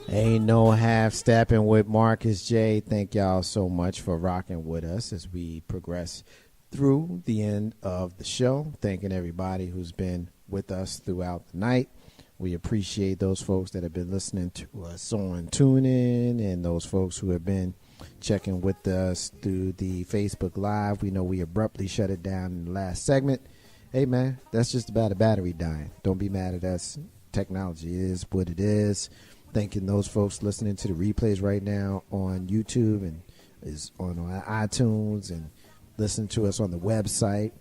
Ain't no half stepping with Marcus J. Thank y'all so much for rocking with us as we progress through the end of the show. Thanking everybody who's been with us throughout the night. We appreciate those folks that have been listening to us on TuneIn and those folks who have been checking with us through the Facebook Live. We know we abruptly shut it down in the last segment. Hey, man, that's just about a battery dying. Don't be mad at us. Technology is what it is. Thanking those folks listening to the replays right now on YouTube and is on iTunes and listen to us on the website,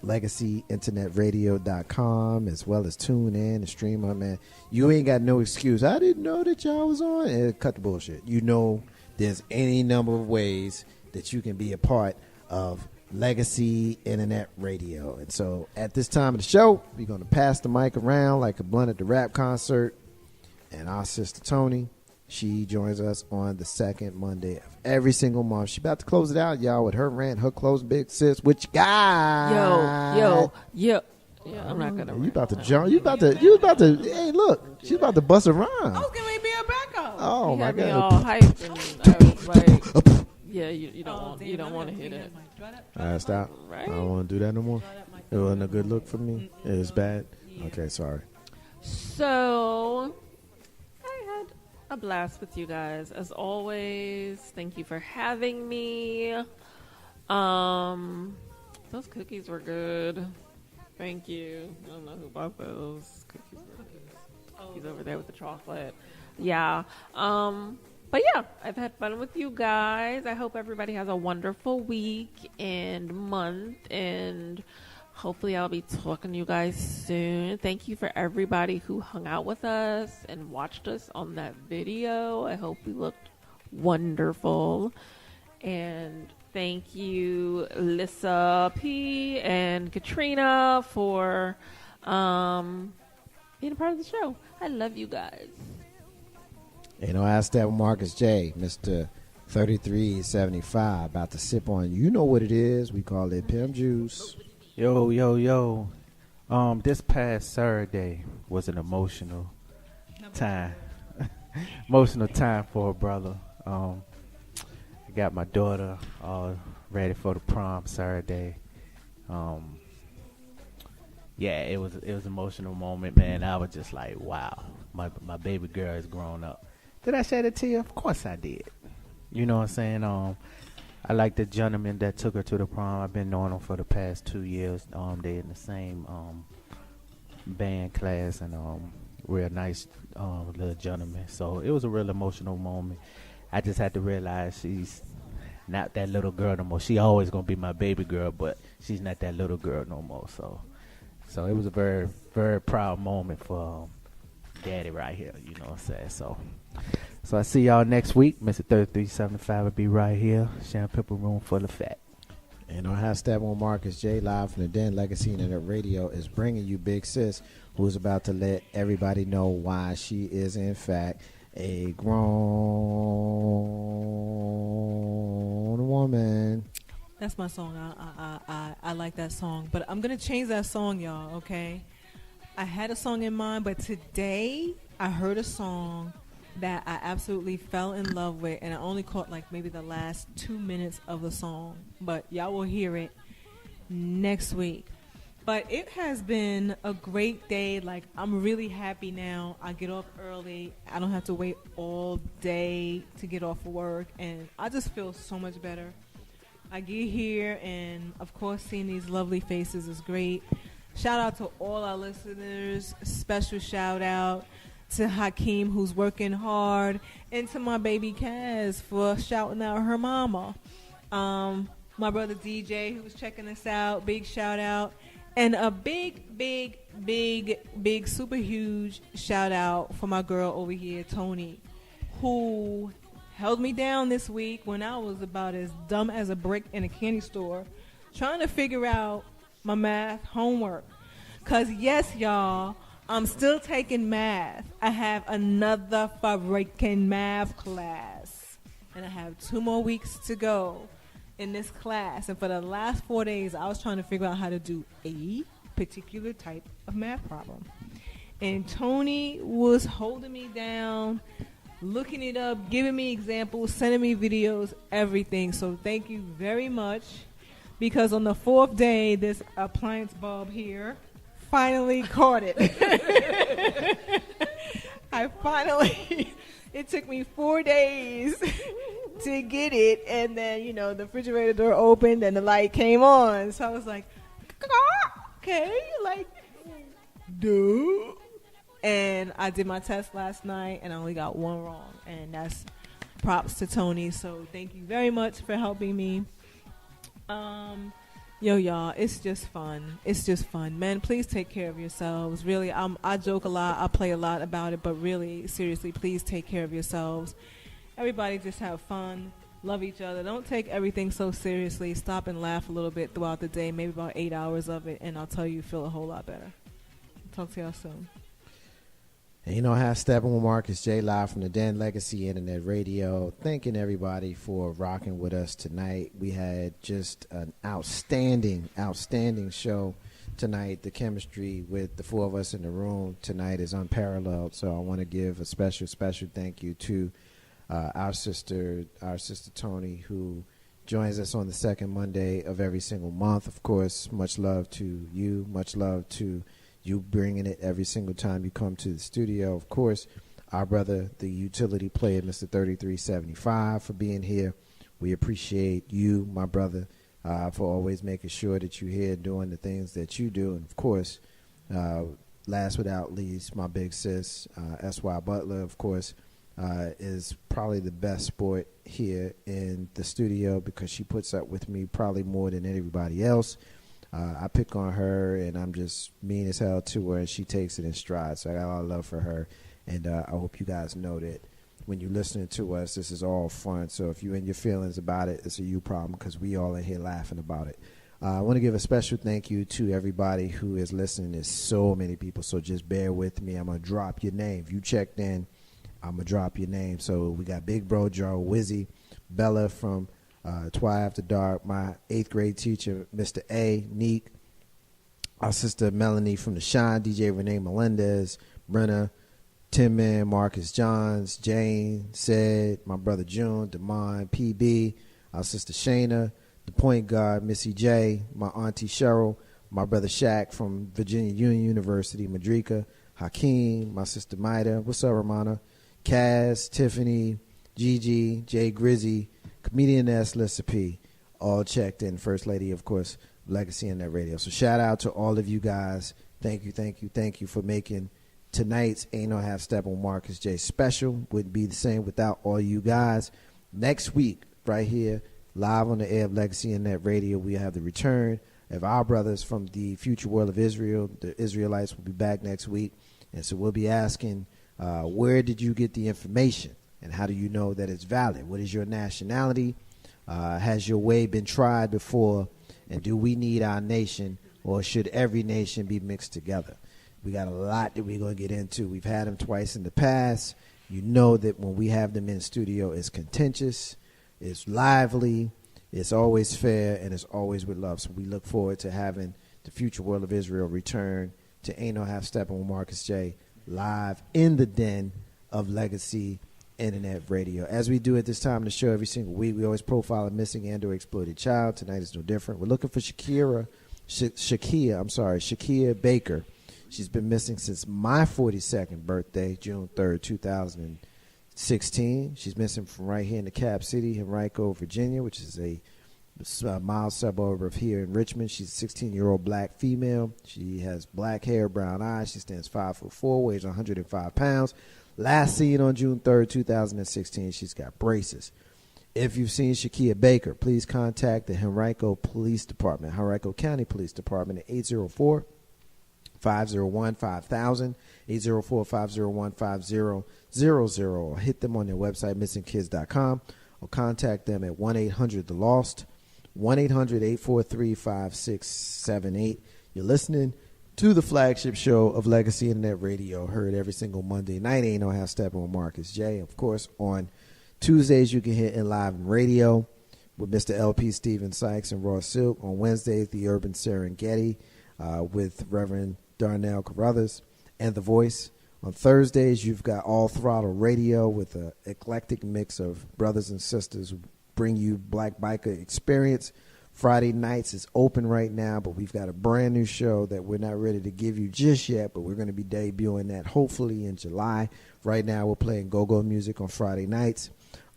legacyinternetradio.com, as well as tune in and stream up, man. You ain't got no excuse. I didn't know that y'all was on. Cut the bullshit. You know there's any number of ways that you can be a part of Legacy Internet Radio. And so at this time of the show, we're going to pass the mic around like a blunt at the rap concert. And our sister Tony, she joins us on the second Monday of every single month. She about to close it out, y'all, with her rant, her close big sis. What you got? Yo. Yeah, I'm not gonna. You about to jump? You about to? Hey, look, she's about to bust a rhyme. I was gonna be a backup. Oh you my had me god! all hyped, and I was like, yeah, you don't want to hit it. All right, stop. Right? I don't want to do that no more. It wasn't a good look for me. It was bad. Okay, sorry. So I had a blast with you guys as always. Thank you for having me. Those cookies were good. Thank you. I don't know who bought those cookies. He's over there with the chocolate. Yeah. But yeah, I've had fun with you guys. I hope everybody has a wonderful week and month, and hopefully I'll be talking to you guys soon. Thank you for everybody who hung out with us and watched us on that video. I hope we looked wonderful. And thank you, Lissa P. and Katrina, for being a part of the show. I love you guys. You know, I step Marcus J, Mr. 3375, about to sip on, you know what it is. We call it Pimp Juice. Yo. This past Saturday was an emotional time. Emotional time for a brother. I got my daughter all ready for the prom Saturday. Yeah, it was an emotional moment, man. I was just like, wow, my baby girl is grown up. Did I say that to you? Of course I did. You know what I'm saying? I like the gentleman that took her to the prom. I've been knowing him for the past 2 years. They in the same band class, and real nice little gentleman. So it was a real emotional moment. I just had to realize she's not that little girl no more. She always gonna be my baby girl, but she's not that little girl no more. So it was a very, very proud moment for daddy right here. You know what I'm saying? So I see y'all next week. Mr. 3375 will be right here. Champagne Room full of fat. And on Hashtag on Marcus J, live from the Den Legacy Internet Radio, is bringing you Big Sis, who's about to let everybody know why she is, in fact, a grown woman. That's my song. I like that song. But I'm going to change that song, y'all, okay? I had a song in mind, but today I heard a song that I absolutely fell in love with, and I only caught like maybe the last 2 minutes of the song, but y'all will hear it next week. But it has been a great day. Like, I'm really happy now. I get off early. I don't have to wait all day to get off work, and I just feel so much better. I get here, and of course seeing these lovely faces is great. Shout out to all our listeners. Special shout out to Hakeem, who's working hard, and to my baby Kaz for shouting out her mama. My brother DJ, who's checking us out, big shout out. And a big, super huge shout out for my girl over here, Tony, who held me down this week when I was about as dumb as a brick in a candy store trying to figure out my math homework. Because, yes, y'all, I'm still taking math. I have another freaking math class. And I have 2 more weeks to go in this class. And for the last 4 days, I was trying to figure out how to do a particular type of math problem. And Tony was holding me down, looking it up, giving me examples, sending me videos, everything. So thank you very much. Because on the 4th day, this appliance bulb here finally caught it. It took me 4 days to get it. And then, the refrigerator door opened and the light came on. So I was like, okay, duh. And I did my test last night and I only got one wrong. And that's props to Tony. So thank you very much for helping me. Y'all, it's just fun. Men, please take care of yourselves. Really, I joke a lot. I play a lot about it. But really, seriously, please take care of yourselves. Everybody just have fun. Love each other. Don't take everything so seriously. Stop and laugh a little bit throughout the day. Maybe about 8 hours of it. And I'll tell you feel a whole lot better. Talk to y'all soon. And have Steppin with Marcus J live from the Den Legacy Internet Radio. Thanking everybody for rocking with us tonight. We had just an outstanding show tonight. The chemistry with the four of us in the room tonight is unparalleled. So I want to give a special thank you to our sister Tony, who joins us on the second Monday of every single month. Of course, much love to you. Much love to you bringing it every single time you come to the studio. Of course, our brother, the utility player, Mr. 3375, for being here. We appreciate you, my brother, for always making sure that you're here doing the things that you do. And, of course, last but not least, my big sis, S.Y. Butler, of course, is probably the best sport here in the studio because she puts up with me probably more than anybody else. I pick on her, and I'm just mean as hell to her, and she takes it in stride. So I got a lot of love for her, and I hope you guys know that when you're listening to us, this is all fun. So if you're in your feelings about it, it's a you problem because we all in here laughing about it. I want to give a special thank you to everybody who is listening. There's so many people, so just bear with me. I'm going to drop your name. If you checked in, I'm going to drop your name. So we got Big Bro Joe, Wizzy, Bella from Twi After Dark, my 8th grade teacher, Mr. A, Neek, our sister Melanie from The Shine, DJ Renee Melendez, Brenna, Tim Man, Marcus Johns, Jane, Said, my brother June, Damon, PB, our sister Shayna, the point guard, Missy J, my auntie Cheryl, my brother Shaq from Virginia Union University, Madrika, Hakeem, my sister Maida, what's up, Romana, Kaz, Tiffany, Gigi, Jay Grizzy, Comedian S, Lissa P, all checked in. First Lady, of course, Legacy Internet Radio. So shout out to all of you guys. Thank you for making tonight's Ain't No Half Step on Marcus J special. Wouldn't be the same without all you guys. Next week, right here, live on the air of Legacy Internet Radio, we have the return of our brothers from the future world of Israel. The Israelites will be back next week. And so we'll be asking, where did you get the information? And how do you know that it's valid? What is your nationality? Has your way been tried before? And do we need our nation, or should every nation be mixed together? We got a lot that we're going to get into. We've had them twice in the past. You know that when we have them in studio, it's contentious, it's lively, it's always fair, and it's always with love. So we look forward to having the future world of Israel return to Ain't No Half Steppin' with Marcus J live in the den of Legacy Internet Radio. As we do at this time in the show every single week, we always profile a missing and or exploited child. Tonight is no different. We're looking for Shakia Baker. She's been missing since my 42nd birthday, June 3rd, 2016. She's missing from right here in the Cap City, Henrico, Virginia, which is a mild suburb of here in Richmond. She's a 16-year-old black female. She has black hair, brown eyes. She stands 5'4", weighs 105 pounds. Last seen on June 3rd, 2016, she's got braces. If you've seen Shakia Baker, please contact the Henrico Police Department, Henrico County Police Department at 804-501-5000, 804-501-5000, or hit them on their website, missingkids.com, or contact them at 1-800-THE-LOST, 1-800-843-5678. You're listening to the flagship show of Legacy Internet Radio, heard every single Monday night. Ain't No Half Steppin' with Marcus J. Of course, on Tuesdays, you can hear in live radio with Mr. LP Stephen Sykes and Raw Silk. On Wednesdays, the Urban Serengeti with Reverend Darnell Carruthers and The Voice. On Thursdays, you've got All Throttle Radio with an eclectic mix of brothers and sisters who bring you Black Biker experience. Friday nights is open right now, but we've got a brand new show that we're not ready to give you just yet, but we're going to be debuting that hopefully in July. Right now, we're playing go-go music on Friday nights.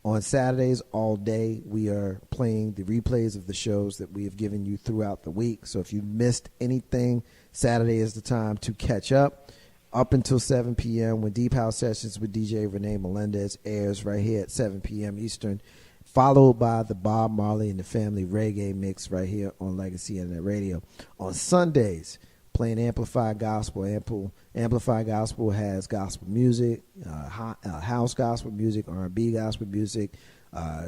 On Saturdays, all day, we are playing the replays of the shows that we have given you throughout the week. So if you missed anything, Saturday is the time to catch up. Up until 7 p.m. when Deep House Sessions with DJ Renee Melendez airs right here at 7 p.m. Eastern, followed by the Bob Marley and the Family Reggae Mix right here on Legacy Internet Radio. On Sundays, playing Amplified Gospel. Amplified Gospel has gospel music, house gospel music, R&B gospel music,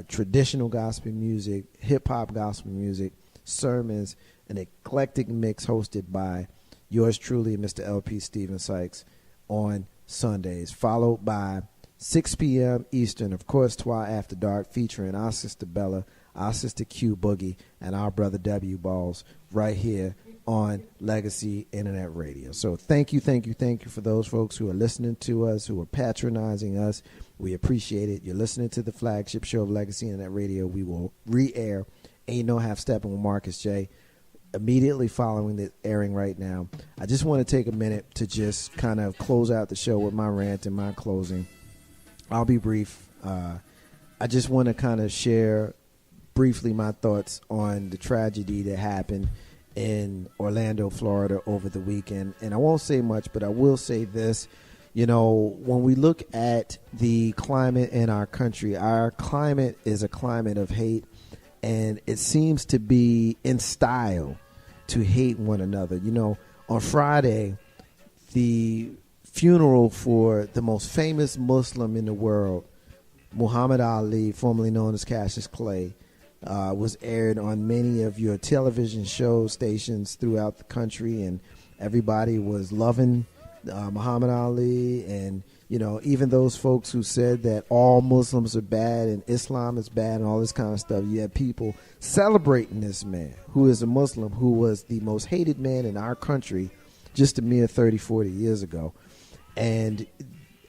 traditional gospel music, hip-hop gospel music, sermons, an eclectic mix hosted by yours truly, Mr. LP Stephen Sykes, on Sundays, followed by 6 p.m. Eastern, of course, Twi After Dark, featuring our sister Bella, our sister Q Boogie, and our brother W Balls right here on Legacy Internet Radio. So thank you for those folks who are listening to us, who are patronizing us. We appreciate it. You're listening to the flagship show of Legacy Internet Radio. We will re-air Ain't No Half Steppin' with Marcus J. immediately following the airing right now. I just want to take a minute to just kind of close out the show with my rant and my closing. I'll be brief. I just want to kind of share briefly my thoughts on the tragedy that happened in Orlando, Florida over the weekend. And I won't say much, but I will say this. You know, when we look at the climate in our country, our climate is a climate of hate, and it seems to be in style to hate one another. You know, on Friday, the funeral for the most famous Muslim in the world, Muhammad Ali, formerly known as Cassius Clay, was aired on many of your television show stations throughout the country, and everybody was loving Muhammad Ali. And, you know, even those folks who said that all Muslims are bad and Islam is bad and all this kind of stuff, you had people celebrating this man who is a Muslim, who was the most hated man in our country just a mere 30, 40 years ago. And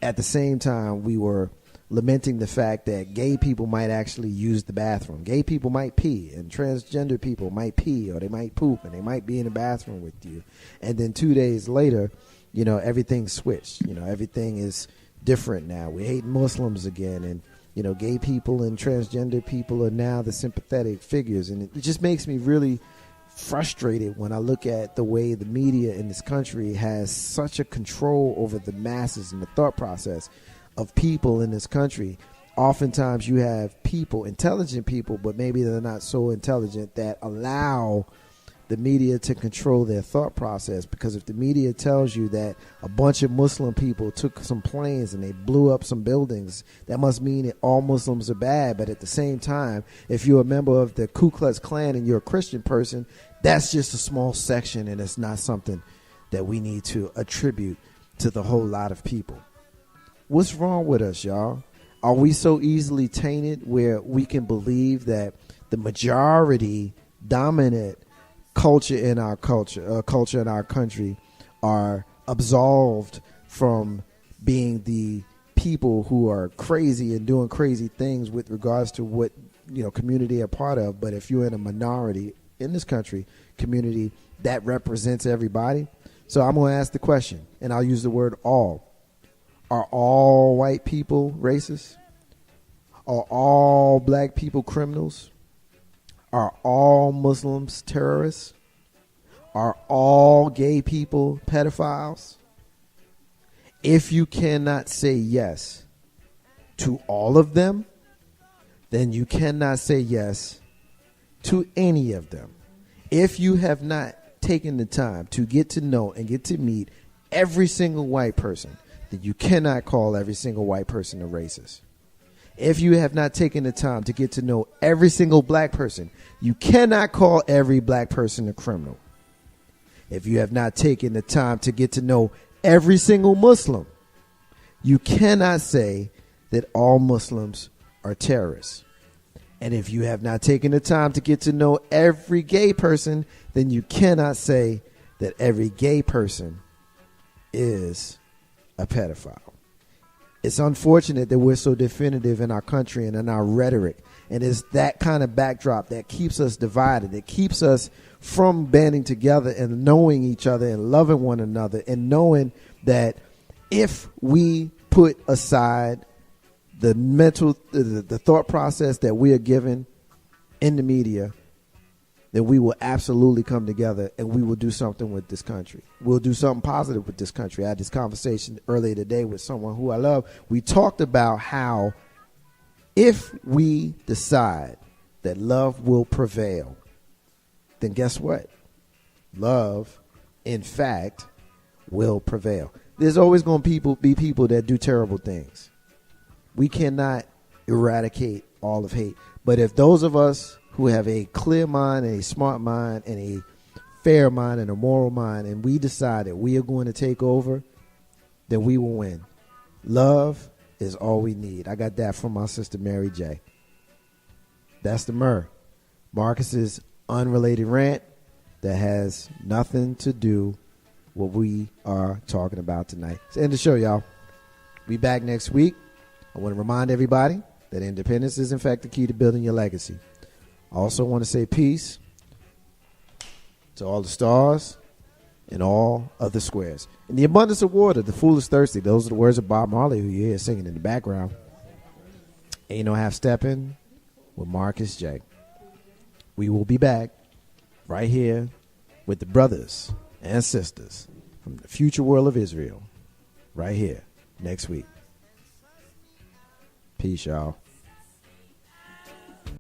at the same time, we were lamenting the fact that gay people might actually use the bathroom. Gay people might pee, and transgender people might pee, or they might poop, and they might be in the bathroom with you. And then 2 days later, you know, everything switched. You know, everything is different now. We hate Muslims again, and, you know, gay people and transgender people are now the sympathetic figures. And it just makes me really frustrated when I look at the way the media in this country has such a control over the masses and the thought process of people in this country. Oftentimes you have people, intelligent people, but maybe they're not so intelligent, that allow the media to control their thought process. Because if the media tells you that a bunch of Muslim people took some planes and they blew up some buildings, that must mean that all Muslims are bad. But at the same time, if you're a member of the Ku Klux Klan and you're a Christian person, that's just a small section, and it's not something that we need to attribute to the whole lot of people. What's wrong with us, y'all? Are we so easily tainted where we can believe that the majority dominant culture in our culture in our country are absolved from being the people who are crazy and doing crazy things with regards to what, you know, community they're part of? But if you're in a minority in this country community, that represents everybody. So I'm going to ask the question, and I'll use the word all. Are all white people racist? Are all black people criminals? Are all Muslims terrorists? Are all gay people pedophiles? If you cannot say yes to all of them, then you cannot say yes to any of them. If you have not taken the time to get to know and get to meet every single white person, then you cannot call every single white person a racist. If you have not taken the time to get to know every single black person, you cannot call every black person a criminal. If you have not taken the time to get to know every single Muslim, you cannot say that all Muslims are terrorists. And if you have not taken the time to get to know every gay person, then you cannot say that every gay person is a pedophile. It's unfortunate that we're so definitive in our country and in our rhetoric. And it's that kind of backdrop that keeps us divided. It keeps us from banding together and knowing each other and loving one another and knowing that if we put aside the the thought process that we are given in the media, then we will absolutely come together and we will do something with this country. We'll do something positive with this country. I had this conversation earlier today with someone who I love. We talked about how if we decide that love will prevail, then guess what? Love, in fact, will prevail. There's always going to be people that do terrible things. We cannot eradicate all of hate. But if those of us who have a clear mind and a smart mind and a fair mind and a moral mind, and we decide that we are going to take over, then we will win. Love is all we need. I got that from my sister Mary J. That's the Myrrh. Marcus's unrelated rant that has nothing to do what we are talking about tonight. It's the end of the show, y'all. Be back next week. I want to remind everybody that independence is in fact the key to building your legacy. I also want to say peace to all the stars and all of the squares. In the abundance of water, the fool is thirsty. Those are the words of Bob Marley, who you hear singing in the background. Ain't no half stepping with Marcus J. We will be back right here with the brothers and sisters from the future world of Israel right here next week. Peace, y'all.